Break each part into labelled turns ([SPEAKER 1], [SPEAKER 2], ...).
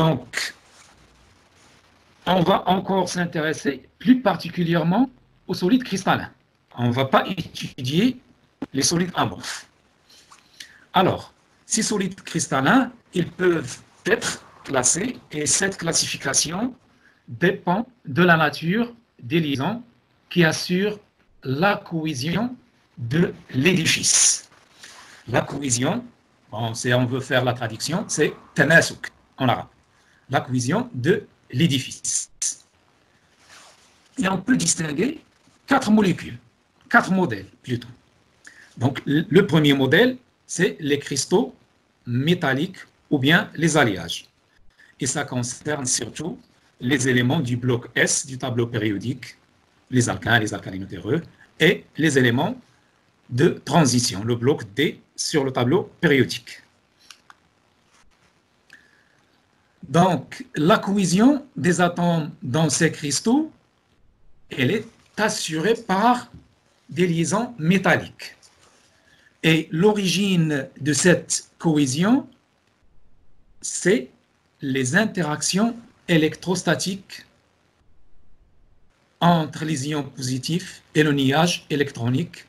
[SPEAKER 1] Donc, on va encore s'intéresser plus particulièrement aux solides cristallins. On ne va pas étudier les solides amorphes. Alors, ces solides cristallins, ils peuvent être classés et cette classification dépend de la nature des liaisons qui assurent la cohésion de l'édifice. La cohésion, bon, on veut faire la traduction, c'est tanasuk en arabe. La cohésion de l'édifice. Et on peut distinguer 4 molécules, 4 modèles plutôt. Donc, le premier modèle, c'est les cristaux métalliques ou bien les alliages. Et ça concerne surtout les éléments du bloc S du tableau périodique, les alcanes, les alcalinotéreux, et les éléments de transition, le bloc D sur le tableau périodique. Donc, la cohésion des atomes dans ces cristaux, elle est assurée par des liaisons métalliques. Et l'origine de cette cohésion, c'est les interactions électrostatiques entre les ions positifs et le nuage électronique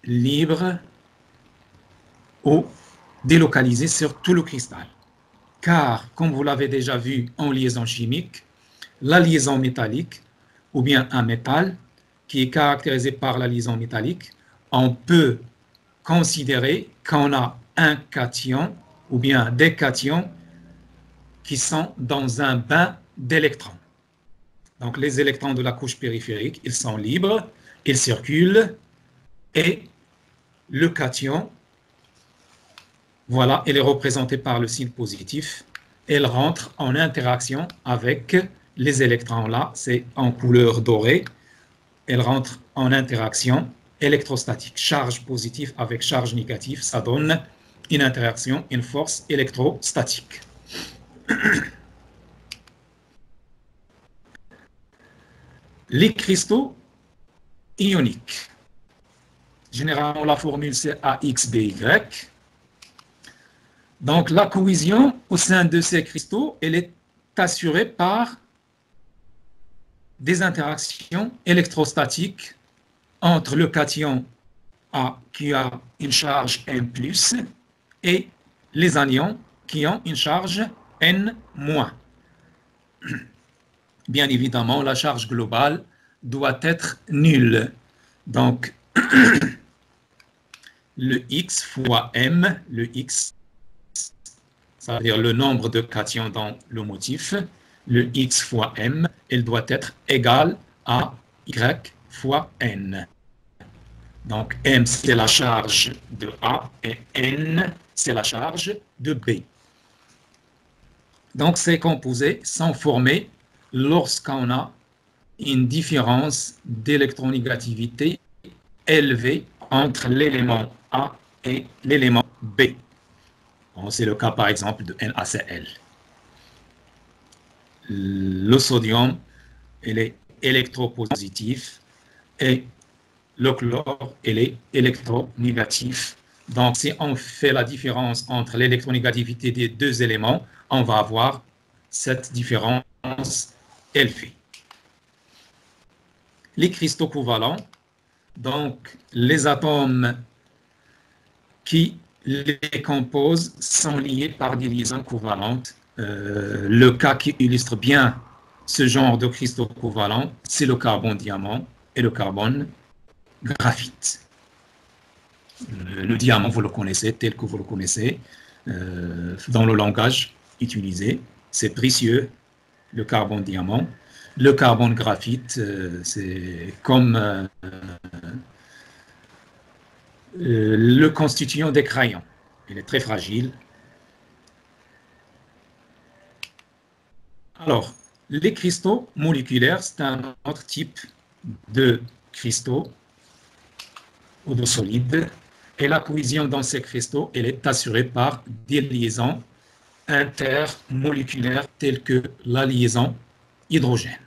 [SPEAKER 1] libre ou délocalisé sur tout le cristal. Car, comme vous l'avez déjà vu en liaison chimique, la liaison métallique, ou bien un métal qui est caractérisé par la liaison métallique, on peut considérer qu'on a un cation ou bien des cations qui sont dans un bain d'électrons. Donc les électrons de la couche périphérique, ils sont libres, ils circulent et le cation, voilà, il est représenté par le signe positif. Elle rentre en interaction avec les électrons là, c'est en couleur dorée. Elle rentre en interaction électrostatique. Charge positive avec charge négative, ça donne une interaction, une force électrostatique. Les cristaux ioniques. Généralement, la formule c'est AXBY. Donc, la cohésion au sein de ces cristaux, elle est assurée par des interactions électrostatiques entre le cation A qui a une charge N+, et les anions qui ont une charge N-. Bien évidemment, la charge globale doit être nulle. Donc, le X fois M, le X, ça veut dire le nombre de cations dans le motif, le X fois M, il doit être égal à Y fois N. Donc, M, c'est la charge de A et N, c'est la charge de B. Donc, ces composés sont formés lorsqu'on a une différence d'électronégativité élevée entre l'élément A et l'élément B. Bon, c'est le cas, par exemple, de NaCl. Le sodium, il est électropositif et le chlore, il est électronégatif. Donc, si on fait la différence entre l'électronégativité des deux éléments, on va avoir cette différence élevée. Les cristaux covalents, donc les atomes qui les composent sont liés par des liaisons covalentes. Le cas qui illustre bien ce genre de cristaux covalents, c'est le carbone-diamant et le carbone-graphite. Le diamant, vous le connaissez tel que vous le connaissez dans le langage utilisé. C'est précieux, le carbone-diamant. Le carbone-graphite, c'est comme le constituant des crayons. Il est très fragile. Alors, les cristaux moléculaires, c'est un autre type de cristaux ou de solides. Et la cohésion dans ces cristaux, elle est assurée par des liaisons intermoléculaires telles que la liaison hydrogène.